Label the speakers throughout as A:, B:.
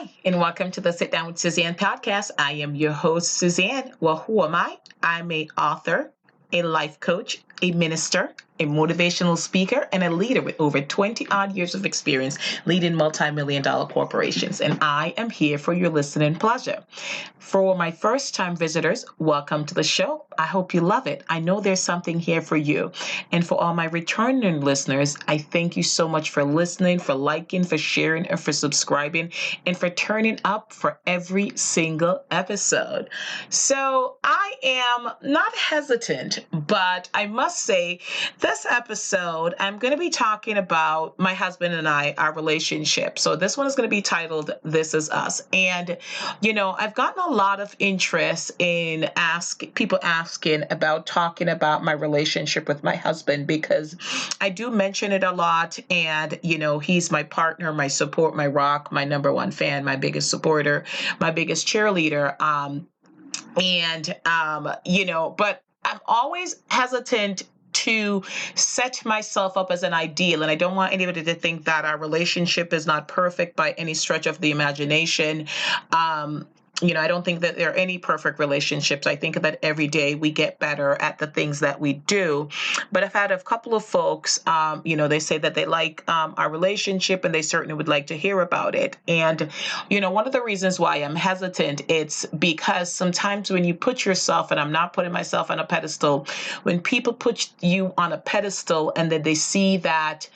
A: Hi, and welcome to the Sit Down with Suzanne podcast. I am your host, Suzanne. Well, who am I? I'm a author, a life coach, a minister, a motivational speaker, and a leader with over 20 odd years of experience leading multi-million dollar corporations. And I am here for your listening pleasure. For my first time visitors, welcome to the show. I hope you love it. I know there's something here for you. And for all my returning listeners, I thank you so much for listening, for liking, for sharing, and for subscribing, and for turning up for every single episode. So I am not hesitant, but I must say this episode, I'm going to be talking about my husband and I, our relationship. So this one is going to be titled This Is Us. And, I've gotten a lot of interest in people asking about talking about my relationship with my husband because I do mention it a lot. And, he's my partner, my support, my rock, my number one fan, my biggest supporter, my biggest cheerleader. But I'm always hesitant to set myself up as an ideal. And I don't want anybody to think that our relationship is not perfect by any stretch of the imagination. I don't think that there are any perfect relationships. I think that every day we get better at the things that we do. But I've had a couple of folks, they say that they like our relationship and they certainly would like to hear about it. And, one of the reasons why I'm hesitant, it's because sometimes when you put yourself, and I'm not putting myself on a pedestal, when people put you on a pedestal and then they see that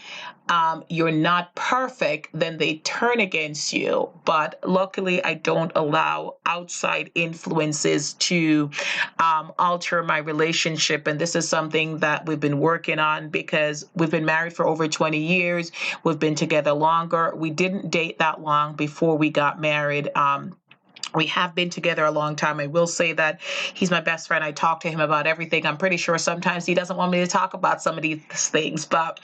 A: you're not perfect, then they turn against you. But luckily, I don't allow outside influences to alter my relationship. And this is something that we've been working on because we've been married for over 20 years. We've been together longer. We didn't date that long before we got married. We have been together a long time. I will say that he's my best friend. I talk to him about everything. I'm pretty sure sometimes he doesn't want me to talk about some of these things, but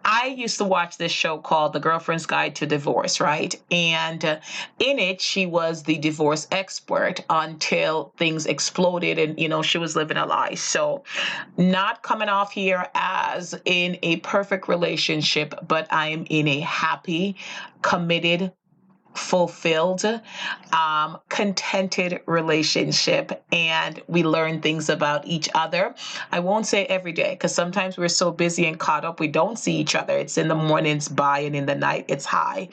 A: I used to watch this show called The Girlfriend's Guide to Divorce, right? And in it, she was the divorce expert until things exploded and, she was living a lie. So not coming off here as in a perfect relationship, but I am in a happy, committed, fulfilled, contented relationship, and we learn things about each other. I won't say every day because sometimes we're so busy and caught up we don't see each other. It's in the mornings bye and in the night it's hi.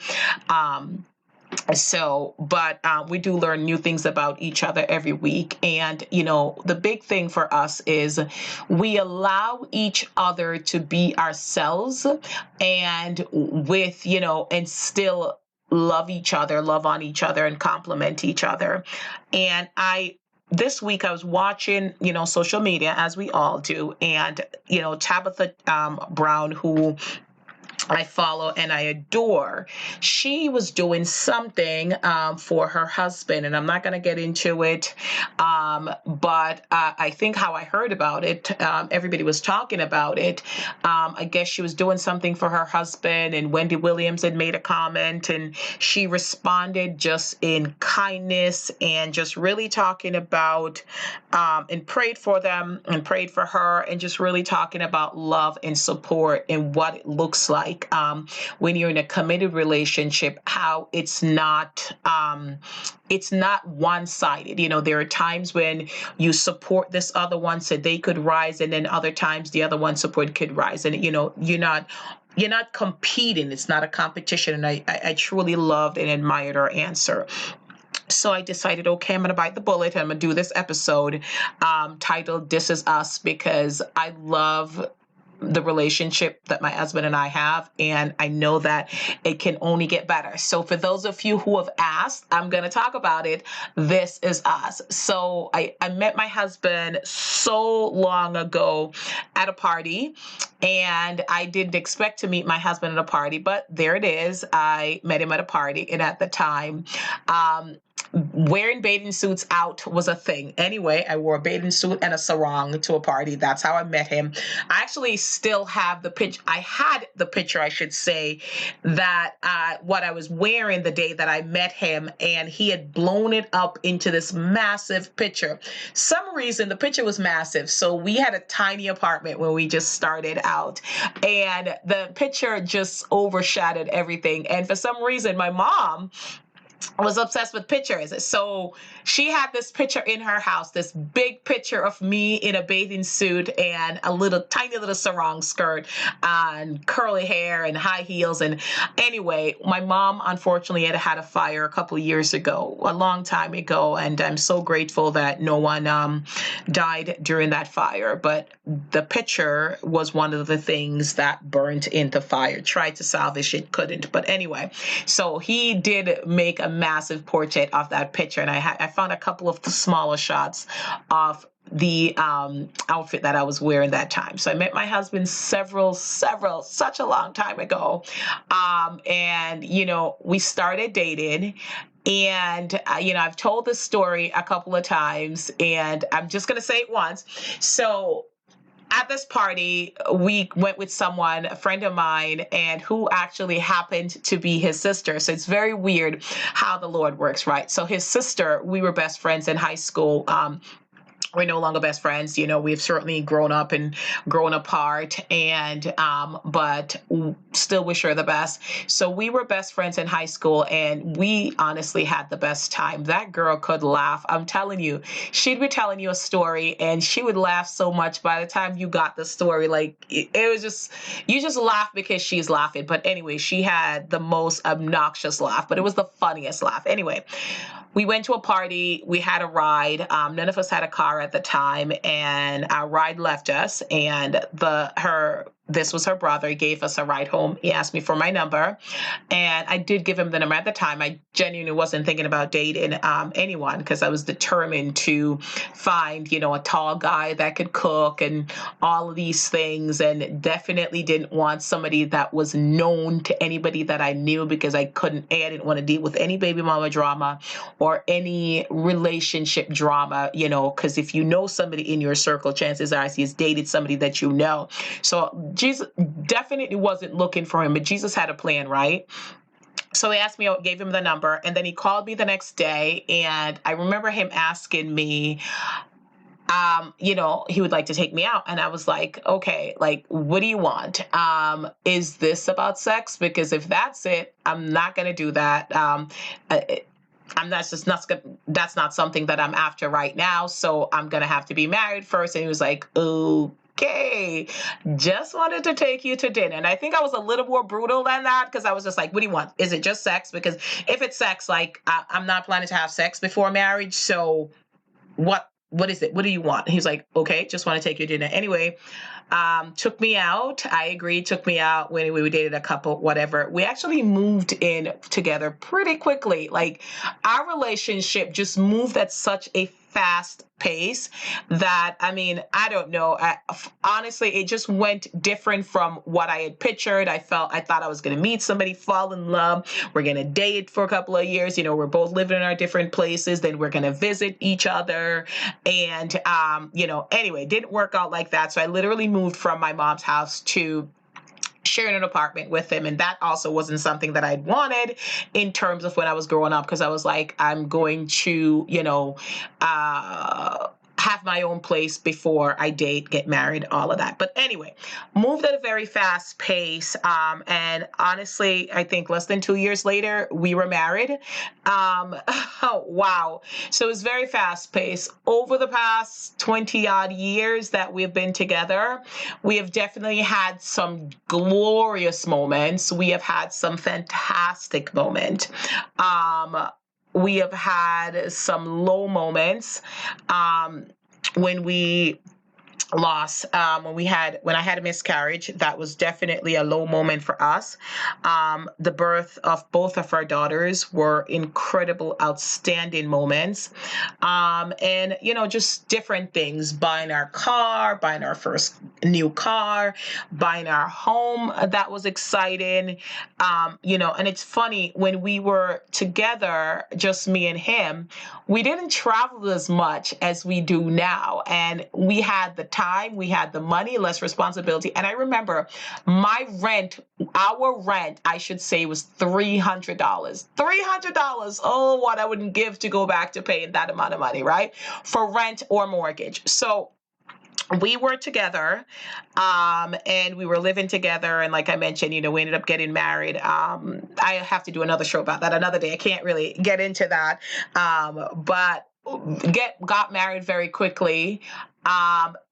A: But we do learn new things about each other every week. And, the big thing for us is we allow each other to be ourselves and and still love each other, love on each other, and compliment each other. And this week I was watching, social media as we all do. And, Tabitha Brown, who I follow and I adore, she was doing something for her husband, and I'm not going to get into it, but I think how I heard about it, everybody was talking about it. I guess she was doing something for her husband, and Wendy Williams had made a comment, and she responded just in kindness and just really talking about and prayed for them and prayed for her, and just really talking about love and support and what it looks like when you're in a committed relationship, how it's not one-sided. There are times when you support this other one so they could rise, and then other times the other one support could rise, and you're not competing. It's not a competition. And I truly loved and admired her answer. So I decided, okay, I'm going to bite the bullet. I'm going to do this episode titled This Is Us because I love the relationship that my husband and I have, and I know that it can only get better. So for those of you who have asked, I'm going to talk about it. This is us. So I met my husband so long ago at a party, and I didn't expect to meet my husband at a party, but there it is. I met him at a party, and at the time, wearing bathing suits out was a thing. Anyway, I wore a bathing suit and a sarong to a party. That's how I met him. I actually still have the picture. I had the picture, I should say, that what I was wearing the day that I met him, and he had blown it up into this massive picture. Some reason the picture was massive. So we had a tiny apartment when we just started out, and the picture just overshadowed everything. And for some reason, my mom was obsessed with pictures. So she had this picture in her house, this big picture of me in a bathing suit and a little tiny little sarong skirt and curly hair and high heels. And anyway, my mom unfortunately had a fire a couple of years ago, a long time ago, and I'm so grateful that no one died during that fire. But the picture was one of the things that burnt in the fire. Tried to salvage it, couldn't. But anyway, so he did make a massive portrait of that picture, and I found a couple of the smaller shots of the outfit that I was wearing that time. So I met my husband several, such a long time ago, and we started dating. And I've told this story a couple of times, and I'm just gonna say it once. So at this party, we went with someone, a friend of mine, and who actually happened to be his sister. So it's very weird how the Lord works, right? So his sister, we were best friends in high school. We're no longer best friends. We've certainly grown up and grown apart, and but still wish her the best. So we were best friends in high school, and we honestly had the best time. That girl could laugh. I'm telling you, she'd be telling you a story, and she would laugh so much by the time you got the story. Like it was just, you just laugh because she's laughing. But anyway, she had the most obnoxious laugh, but it was the funniest laugh. Anyway, we went to a party. We had a ride. None of us had a car at the time, and our ride left us. And this was her brother. He gave us a ride home. He asked me for my number, and I did give him the number. At the time, I genuinely wasn't thinking about dating anyone, because I was determined to find, a tall guy that could cook and all of these things, and definitely didn't want somebody that was known to anybody that I knew, because I didn't want to deal with any baby mama drama or any relationship drama, because if you know somebody in your circle, chances are he's dated somebody that you know. So Jesus definitely wasn't looking for him, but Jesus had a plan, right? So he asked me, I gave him the number, and then he called me the next day, and I remember him asking me, he would like to take me out. And I was like, okay, like, what do you want? Is this about sex? Because if that's it, I'm not going to do that. That's not something that I'm after right now. So I'm going to have to be married first. And he was like, okay, just wanted to take you to dinner. And I think I was a little more brutal than that, because I was just like, what do you want? Is it just sex? Because if it's sex, like I'm not planning to have sex before marriage. So what is it? What do you want? He's like, okay, just want to take you to dinner. Anyway, took me out. I agreed, took me out when we dated a couple, whatever. We actually moved in together pretty quickly. Like our relationship just moved at such a fast pace that, I don't know. Honestly, it just went different from what I had pictured. I thought I was going to meet somebody, fall in love. We're going to date for a couple of years. We're both living in our different places. Then we're going to visit each other. And, anyway, didn't work out like that. So I literally moved from my mom's house to sharing an apartment with him. And that also wasn't something that I'd wanted in terms of when I was growing up, because I was like, I'm going to, have my own place before I get married, all of that. But anyway, moved at a very fast pace. And honestly, I think less than 2 years later, we were married. Wow. So it's very fast paced. Over the past 20 odd years that we've been together, we have definitely had some glorious moments. We have had some fantastic moments. We have had some low moments. When we lost, when I had a miscarriage, that was definitely a low moment for us. The birth of both of our daughters were incredible, outstanding moments. And, just different things, buying our first new car, buying our home. That was exciting. And it's funny, when we were together, just me and him, we didn't travel as much as we do now. And we had the time, we had the money, less responsibility. And I remember our rent, I should say, was $300. $300. Oh, what I wouldn't give to go back to paying that amount of money, right? For rent or mortgage. So we were together, and we were living together, and like I mentioned, we ended up getting married. I have to do another show about that another day. I can't really get into that, but got married very quickly.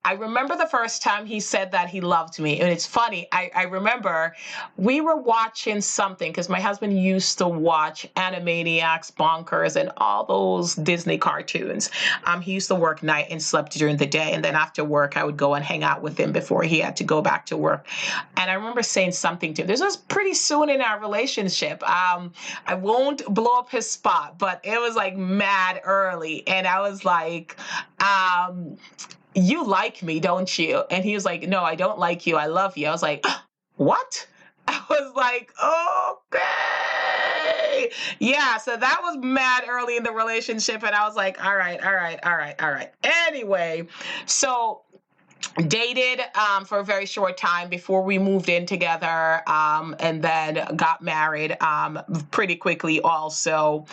A: I remember the first time he said that he loved me. And it's funny. I remember we were watching something because my husband used to watch Animaniacs, Bonkers, and all those Disney cartoons. He used to work night and slept during the day. And then after work, I would go and hang out with him before he had to go back to work. And I remember saying something to him. This was pretty soon in our relationship. I won't blow up his spot, but it was like mad early. And I was like, you like me, don't you? And he was like, no, I don't like you. I love you. I was like, what? I was like, okay. Yeah, so that was mad early in the relationship. And I was like, all right, all right, all right, all right. Anyway, so dated for a very short time before we moved in together, and then got married pretty quickly also.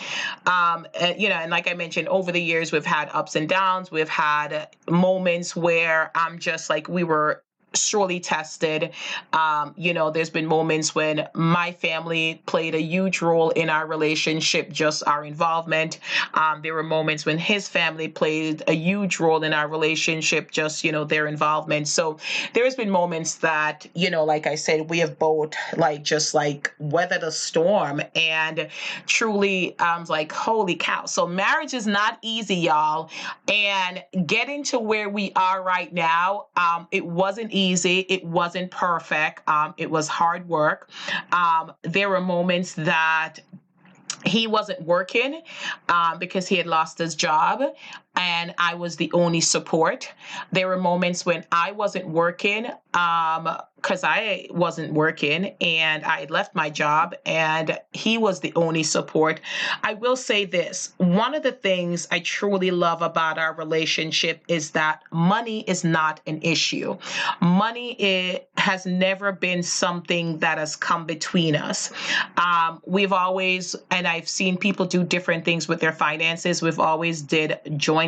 A: And like I mentioned, over the years, we've had ups and downs. We've had moments where I'm just like, we were sorely tested. There's been moments when my family played a huge role in our relationship, just our involvement. There were moments when his family played a huge role in our relationship, just, their involvement. So there's been moments that, like I said, we have both just weathered a storm, and truly, I was like, holy cow. So marriage is not easy, y'all. And getting to where we are right now, it wasn't easy. It wasn't perfect. It was hard work. There were moments that he wasn't working because he had lost his job, and I was the only support. There were moments when I wasn't working because I wasn't working and I had left my job, and he was the only support. I will say this. One of the things I truly love about our relationship is that money is not an issue. Money has never been something that has come between us. We've always, and I've seen people do different things with their finances. We've always did joint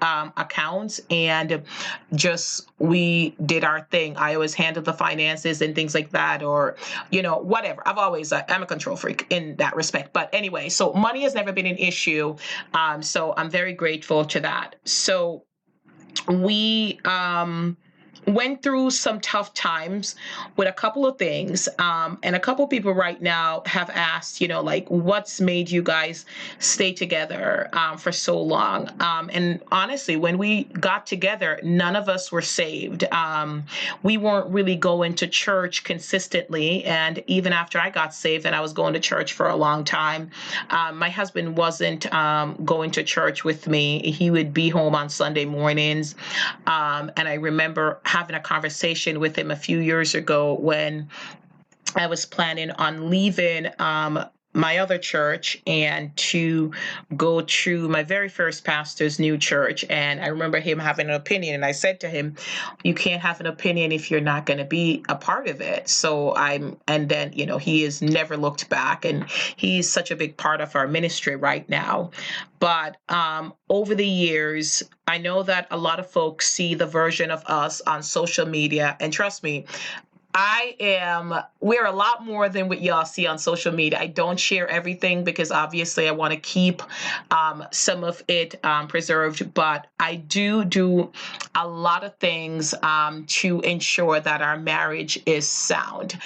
A: accounts, and just we did our thing. I always handled the finances and things like that, or whatever. I'm a control freak in that respect. But anyway, so money has never been an issue. So I'm very grateful to that. So we went through some tough times with a couple of things. And a couple of people right now have asked, what's made you guys stay together for so long? And honestly, when we got together, none of us were saved. We weren't really going to church consistently. And even after I got saved and I was going to church for a long time, my husband wasn't going to church with me. He would be home on Sunday mornings. And I remember having a conversation with him a few years ago when I was planning on leaving my other church and to go to my very first pastor's new church. And I remember him having an opinion. And I said to him, you can't have an opinion if you're not going to be a part of it. And then, he has never looked back, and he's such a big part of our ministry right now. But over the years, I know that a lot of folks see the version of us on social media, and trust me, we're a lot more than what y'all see on social media. I don't share everything because obviously I want to keep some of it preserved, but I do a lot of things to ensure that our marriage is sound.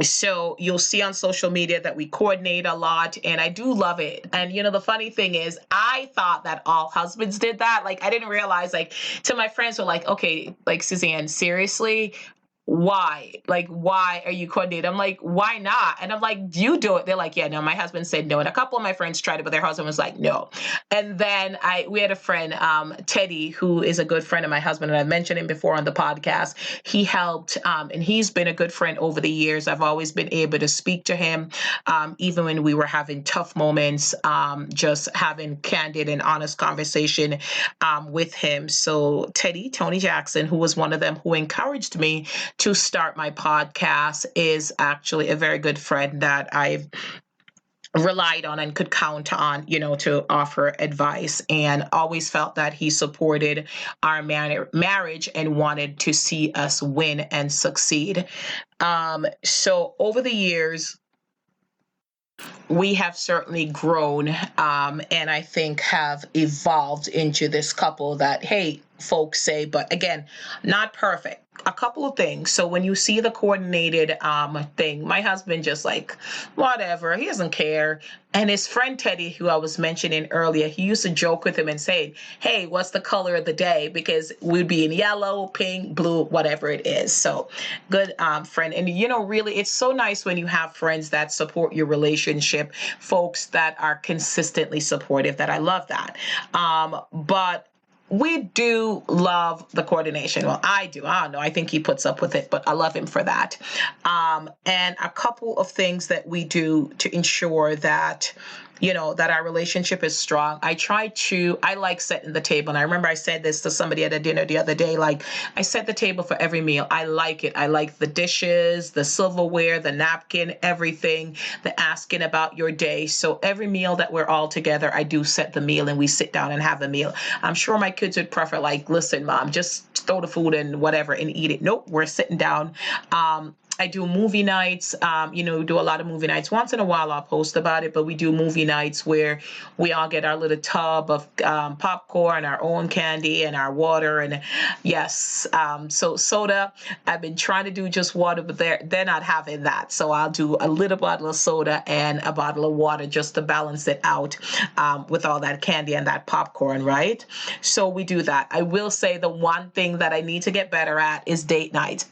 A: So you'll see on social media that we coordinate a lot, and I do love it. And the funny thing is, I thought that all husbands did that. I didn't realize, to my friends were like, okay, Suzanne, seriously? Why? Why are you coordinating? I'm like, why not? And I'm like, do you do it? They're like, yeah, no, my husband said no. And a couple of my friends tried it, but their husband was like, no. And then we had a friend, Teddy, who is a good friend of my husband, and I've mentioned him before on the podcast. He helped, and he's been a good friend over the years. I've always been able to speak to him, even when we were having tough moments, just having candid and honest conversation with him. So Tony Jackson, who was one of them who encouraged me to start my podcast, is actually a very good friend that I've relied on and could count on, to offer advice, and always felt that he supported our marriage and wanted to see us win and succeed. So over the years, we have certainly grown, and I think have evolved into this couple that, hey, folks say, but again, not perfect. A couple of things. So when you see the coordinated thing, my husband just like, whatever, he doesn't care. And his friend Teddy, who I was mentioning earlier, he used to joke with him and say, hey, what's the color of the day? Because we'd be in yellow, pink, blue, whatever it is. So good friend. And, really, it's so nice when you have friends that support your relationship, folks that are consistently supportive, that I love that. But we do love the coordination. Well, I do. I don't know. I think he puts up with it, but I love him for that. And a couple of things that we do to ensure that, that our relationship is strong. I like setting the table. And I remember I said this to somebody at a dinner the other day, like I set the table for every meal. I like it. I like the dishes, the silverware, the napkin, everything, the asking about your day. So every meal that we're all together, I do set the meal and we sit down and have the meal. I'm sure my kids would prefer like, listen, mom, just throw the food and whatever and eat it. Nope, we're sitting down. I do movie nights. We do a lot of movie nights. Once in a while, I'll post about it, but we do movie nights where we all get our little tub of popcorn, our own candy, and our water. And yes, so soda. I've been trying to do just water, but they're not having that. So I'll do a little bottle of soda and a bottle of water just to balance it out with all that candy and that popcorn, right? So we do that. I will say the one thing that I need to get better at is date night.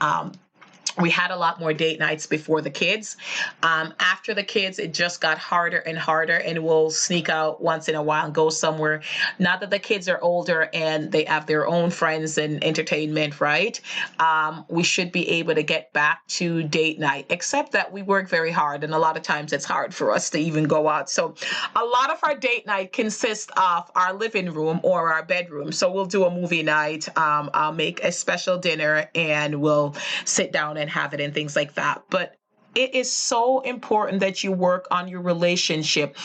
A: We had a lot more date nights before the kids. After the kids, it just got harder and harder, and we'll sneak out once in a while and go somewhere. Not that the kids are older and they have their own friends and entertainment, right? We should be able to get back to date night, except that we work very hard, and a lot of times it's hard for us to even go out. So a lot of our date night consists of our living room or our bedroom. So we'll do a movie night. I'll make a special dinner and we'll sit down and have it and things like that. But it is so important that you work on your relationship.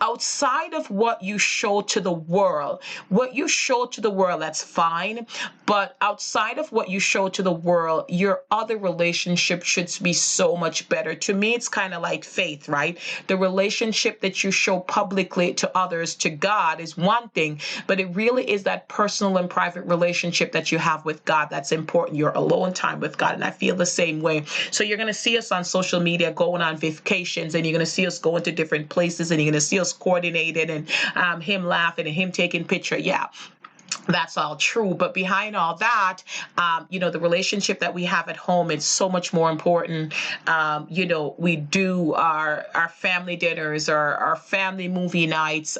A: Outside of what you show to the world, that's fine. But outside of what you show to the world, your other relationship should be so much better. To me, it's kind of like faith, right? The relationship that you show publicly to others, to God, is one thing, but it really is that personal and private relationship that you have with God that's important. Your alone time with God. And I feel the same way. So you're going to see us on social media going on vacations, and you're going to see us going to different places, and you're going to see us coordinated, and him laughing and him taking picture. Yeah, that's all true. But behind all that, the relationship that we have at home is so much more important. We do our family dinners or our family movie nights.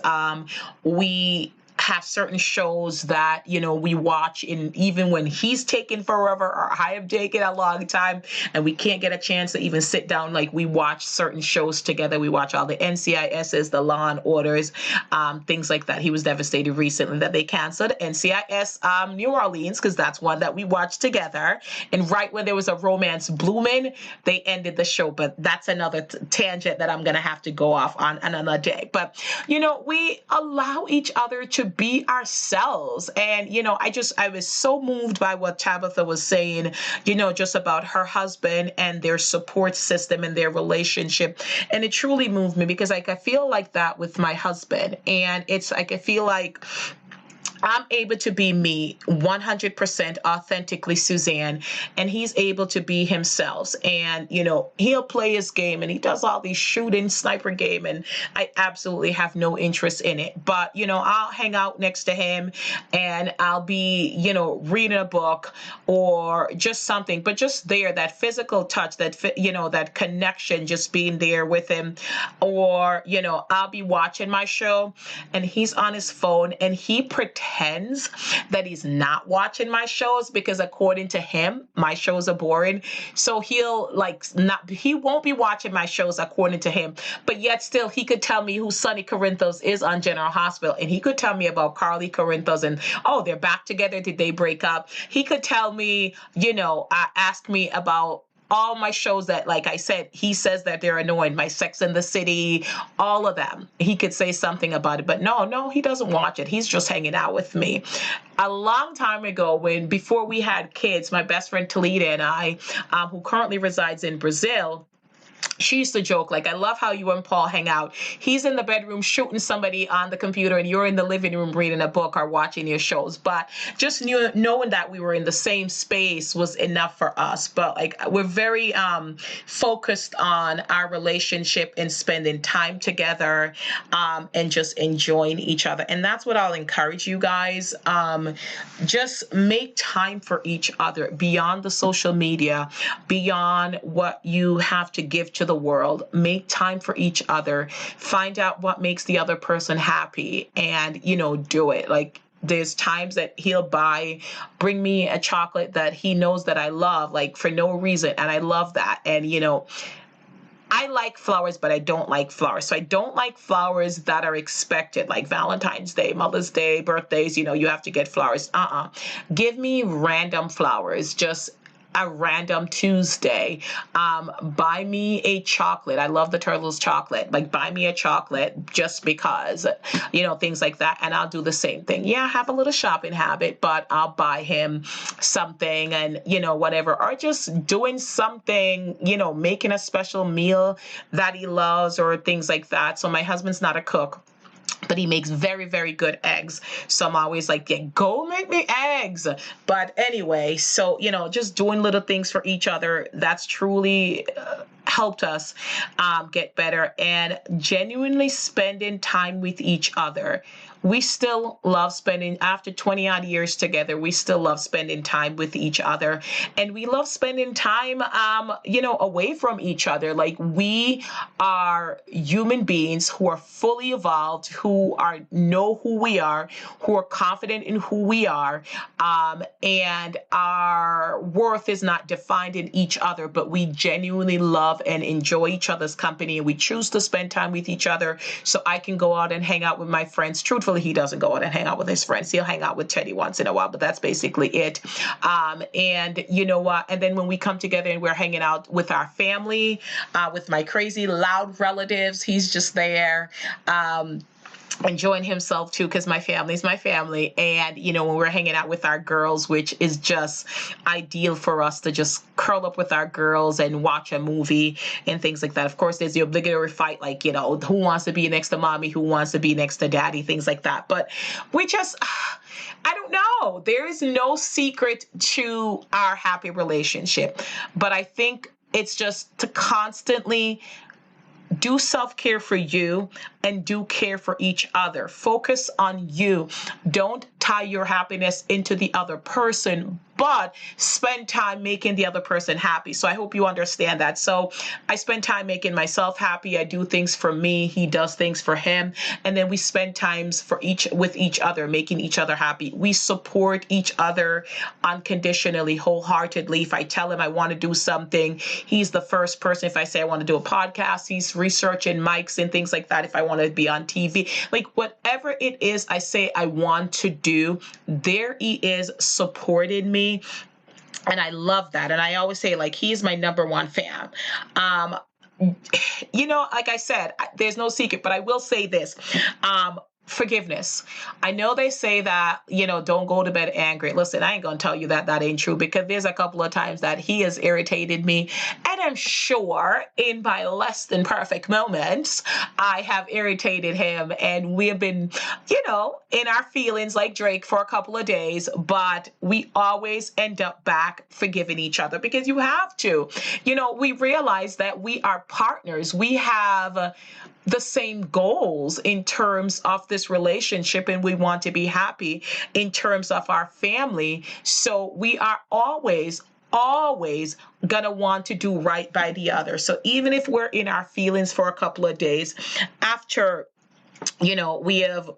A: We have certain shows that we watch, in even when he's taken forever or I have taken a long time and we can't get a chance to even sit down. Like, we watch certain shows together. We watch all the NCISs, the Law and Orders, things like that. He was devastated recently that they canceled NCIS New Orleans, because that's one that we watched together, and right when there was a romance blooming, they ended the show. But that's another tangent that I'm gonna have to go off on another day. But we allow each other to be ourselves. And, I was so moved by what Tabitha was saying, just about her husband and their support system and their relationship. And it truly moved me, because I feel like that with my husband. And it's like, I feel like I'm able to be me 100% authentically, Suzanne, and he's able to be himself. And, he'll play his game and he does all these shooting sniper game, and I absolutely have no interest in it. But, I'll hang out next to him and I'll be, reading a book or just something, but just there, that physical touch, that connection, just being there with him. Or, I'll be watching my show and he's on his phone and he pretends that he's not watching my shows, because according to him, my shows are boring. So he won't be watching my shows according to him, but yet still he could tell me who Sonny Corinthos is on General Hospital, and he could tell me about Carly Corinthos and, oh, they're back together. Did they break up? He could tell me, ask me about all my shows that, like I said, he says that they're annoying, my Sex and the City, all of them. He could say something about it, but no, he doesn't watch it. He's just hanging out with me. A long time ago, before we had kids, my best friend Talita and I, who currently resides in Brazil, she used to joke, like, I love how you and Paul hang out. He's in the bedroom shooting somebody on the computer, and you're in the living room reading a book or watching your shows. But just knowing that we were in the same space was enough for us. But like, we're very focused on our relationship and spending time together, and just enjoying each other. And that's what I'll encourage you guys. Just make time for each other beyond the social media, beyond what you have to give to the world. Make time for each other. Find out what makes the other person happy, and do it. Like, there's times that he'll bring me a chocolate that he knows that I love, like, for no reason, and I love that. And I like flowers, but I don't like flowers. So I don't like flowers that are expected, like Valentine's Day, Mother's Day, birthdays, you have to get flowers. Give me random flowers, just a random Tuesday. Buy me a chocolate. I love the Turtles chocolate. Like, buy me a chocolate just because, things like that. And I'll do the same thing. Yeah, I have a little shopping habit, but I'll buy him something, and, whatever. Or just doing something, making a special meal that he loves, or things like that. So my husband's not a cook, but he makes very, very good eggs. So I'm always like, yeah, go make me eggs. But anyway, so, just doing little things for each other, that's truly helped us get better, and genuinely spending time with each other. We still love spending, after 20 odd years together, we still love spending time with each other. And we love spending time, away from each other. Like, we are human beings who are fully evolved, who know who we are, who are confident in who we are. And our worth is not defined in each other, but we genuinely love and enjoy each other's company. And we choose to spend time with each other. So I can go out and hang out with my friends. Truthfully, he doesn't go out and hang out with his friends. He'll hang out with Teddy once in a while, but that's basically it. And you know what? And then when we come together and we're hanging out with our family, with my crazy loud relatives, he's just there. Enjoying himself too, because my family's my family. And when we're hanging out with our girls, which is just ideal for us to just curl up with our girls and watch a movie and things like that. Of course, there's the obligatory fight, like, who wants to be next to mommy, who wants to be next to daddy, things like that. But we just, I don't know. There is no secret to our happy relationship, but I think it's just to constantly do self-care for you and do care for each other. Focus on you. Don't tie your happiness into the other person, but spend time making the other person happy. So I hope you understand that. So I spend time making myself happy. I do things for me. He does things for him. And then we spend times with each other, making each other happy. We support each other unconditionally, wholeheartedly. If I tell him I want to do something, he's the first person. If I say I want to do a podcast, he's researching mics and things like that. If I want to be on TV, like whatever it is I say I want to do, there he is supporting me. And I love that. And I always say, like, he's my number one fan. Like I said, there's no secret, but I will say this. Forgiveness. I know they say that, don't go to bed angry. Listen, I ain't going to tell you that ain't true, because there's a couple of times that he has irritated me. And I'm sure in my less than perfect moments, I have irritated him. And we have been, in our feelings like Drake for a couple of days, but we always end up back forgiving each other, because you have to. We realize that we are partners. We have the same goals in terms of this relationship, and we want to be happy in terms of our family. So we are always gonna want to do right by the other. So even if we're in our feelings for a couple of days after we have,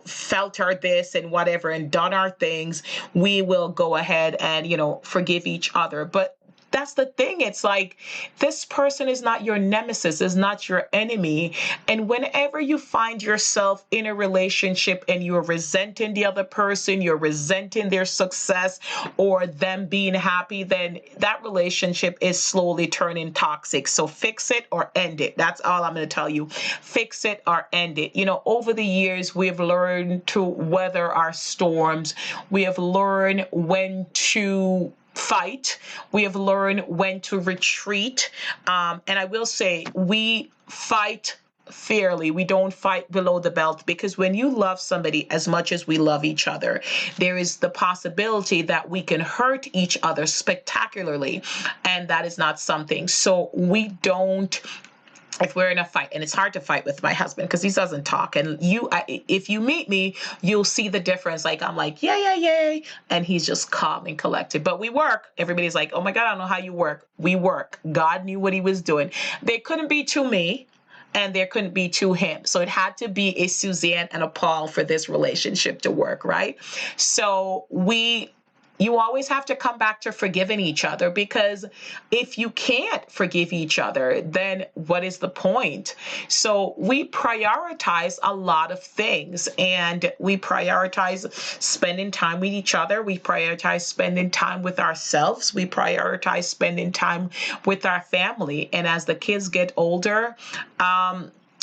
A: felt our this and whatever and done our things, we will go ahead and, forgive each other. But that's the thing. It's like this person is not your nemesis, is not your enemy. And whenever you find yourself in a relationship and you're resenting the other person, you're resenting their success or them being happy, then that relationship is slowly turning toxic. So fix it or end it. That's all I'm going to tell you. Fix it or end it. You know, over the years, we've learned to weather our storms. We have learned when to fight. We have learned when to retreat. And I will say, we fight fairly. We don't fight below the belt, because when you love somebody as much as we love each other, there is the possibility that we can hurt each other spectacularly. And that is not something. So we don't, if we're in a fight, and it's hard to fight with my husband because he doesn't talk, and if you meet me, you'll see the difference. Like, I'm like, yeah, and he's just calm and collected. But we work. Everybody's like, oh my God, I don't know how you work. We work. God knew what he was doing. There couldn't be to me, and there couldn't be to him. So it had to be a Suzanne and a Paul for this relationship to work, right? So you always have to come back to forgiving each other, because if you can't forgive each other, then what is the point? So we prioritize a lot of things, and we prioritize spending time with each other. We prioritize spending time with ourselves. We prioritize spending time with our family. And as the kids get older,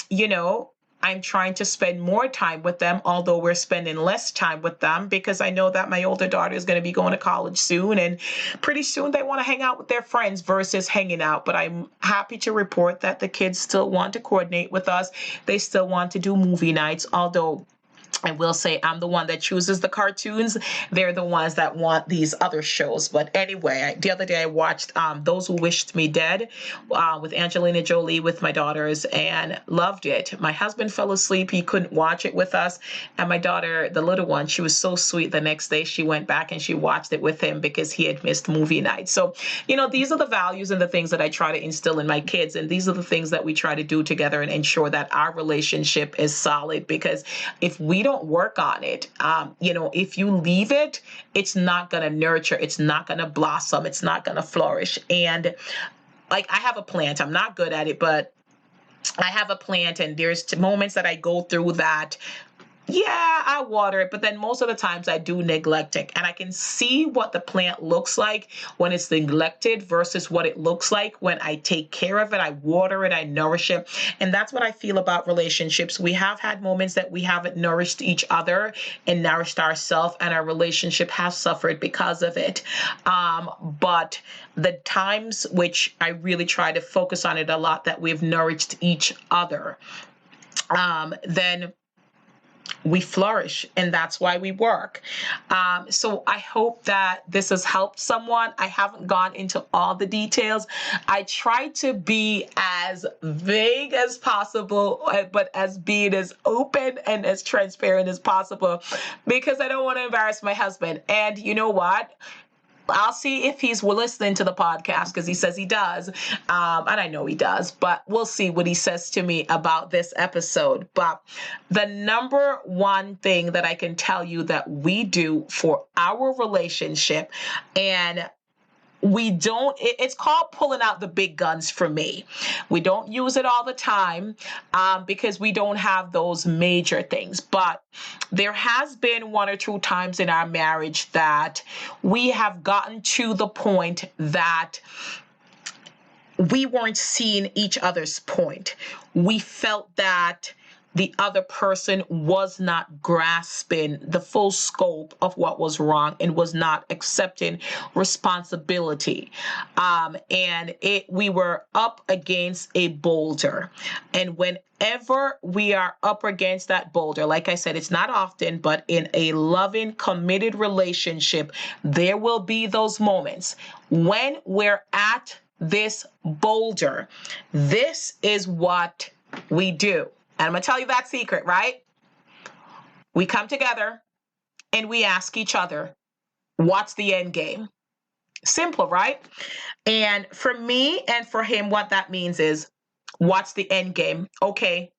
A: you know, I'm trying to spend more time with them, although we're spending less time with them, because I know that my older daughter is going to be going to college soon, and pretty soon they want to hang out with their friends versus hanging out. But I'm happy to report that the kids still want to coordinate with us. They still want to do movie nights, although I will say I'm the one that chooses the cartoons. They're the ones that want these other shows. But anyway, the other day I watched Those Who Wished Me Dead with Angelina Jolie with my daughters, and loved it. My husband fell asleep. He couldn't watch it with us. And my daughter, the little one, she was so sweet. The next day she went back and she watched it with him because he had missed movie night. So, you know, these are the values and the things that I try to instill in my kids. And these are the things that we try to do together and ensure that our relationship is solid. Because if we don't work on it, you know, if you leave it, it's not going to nurture, it's not going to blossom, it's not going to flourish. And like, I have a plant, I'm not good at it, but I have a plant, and there's moments that I go through that. Yeah, I water it, but then most of the times I do neglect it. And I can see what the plant looks like when it's neglected versus what it looks like when I take care of it. I water it, I nourish it. And that's what I feel about relationships. We have had moments that we haven't nourished each other and nourished ourselves, and our relationship has suffered because of it. But the times which I really try to focus on it a lot, that we've nourished each other, then we flourish, and that's why we work. So I hope that this has helped someone. I haven't gone into all the details. I try to be as vague as possible, but as being as open and as transparent as possible, because I don't want to embarrass my husband. And you know what? I'll see if he's listening to the podcast, because he says he does. And I know he does, but we'll see what he says to me about this episode. But the number one thing that I can tell you that we do for our relationship, and it's called pulling out the big guns for me. We don't use it all the time because we don't have those major things. But there has been one or two times in our marriage that we have gotten to the point that we weren't seeing each other's point. We felt that the other person was not grasping the full scope of what was wrong and was not accepting responsibility. We were up against a boulder. And whenever we are up against that boulder, like I said, it's not often, but in a loving, committed relationship, there will be those moments when we're at this boulder. This is what we do. And I'm going to tell you that secret, right? We come together and we ask each other, what's the end game? Simple, right? And for me and for him, what that means is, what's the end game? Okay,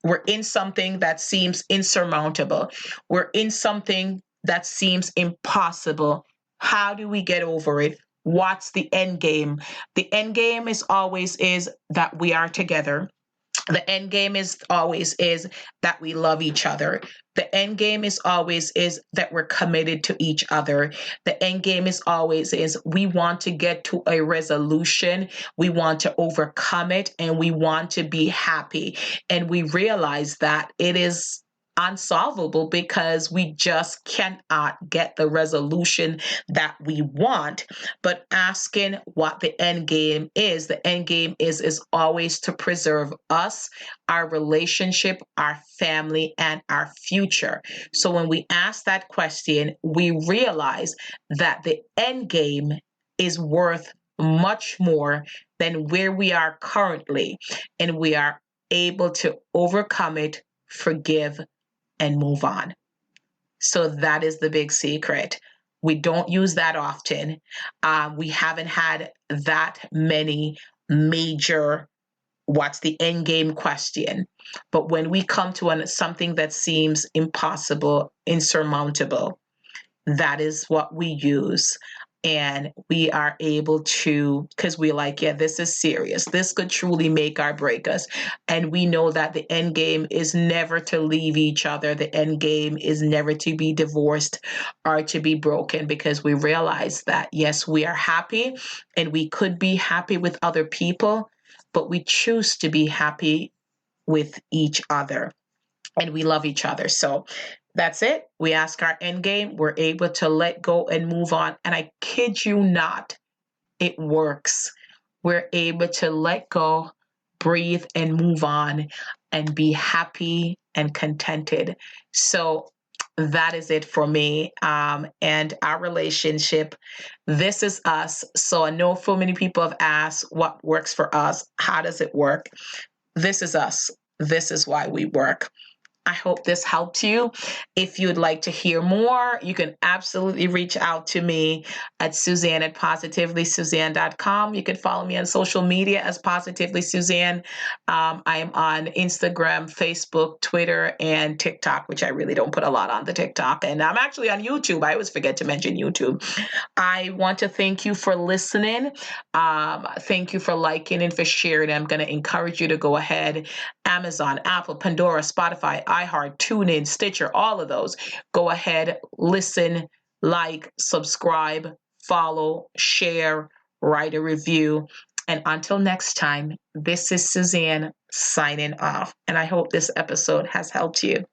A: we're in something that seems insurmountable. We're in something that seems impossible. How do we get over it? what's the end game? The end game is always is that we are together. The end game is always is that we love each other. The end game is always is that we're committed to each other. The end game is always is we want to get to a resolution. We want to overcome it, and we want to be happy. And we realize that it is unsolvable because we just cannot get the resolution that we want. But asking what the end game is, the end game is always to preserve us, our relationship, our family, and our future. So when we ask that question, we realize that the end game is worth much more than where we are currently, and we are able to overcome it, forgive, and move on. So that is the big secret. We don't use that often. We haven't had that many major what's the end game question. But when we come to something that seems impossible, insurmountable, that is what we use. And we are able to, because we're like, yeah, this is serious. This could truly make or break us. And we know that the end game is never to leave each other. The end game is never to be divorced or to be broken, because we realize that, yes, we are happy and we could be happy with other people, but we choose to be happy with each other, and we love each other. So that's it. We ask our end game. We're able to let go and move on. And I kid you not, it works. We're able to let go, breathe, and move on and be happy and contented. So that is it for me, and our relationship. This is us. So I know so many people have asked what works for us. How does it work? This is us. This is why we work. I hope this helped you. If you'd like to hear more, you can absolutely reach out to me at Suzanne at positivelysuzanne.com. You can follow me on social media as Positively Suzanne. I am on Instagram, Facebook, Twitter, and TikTok, which I really don't put a lot on the TikTok. And I'm actually on YouTube. I always forget to mention YouTube. I want to thank you for listening. Thank you for liking and for sharing. I'm going to encourage you to go ahead. Amazon, Apple, Pandora, Spotify, iHeart, TuneIn, Stitcher, all of those. Go ahead, listen, like, subscribe, follow, share, write a review. And until next time, this is Suzanne signing off. And I hope this episode has helped you.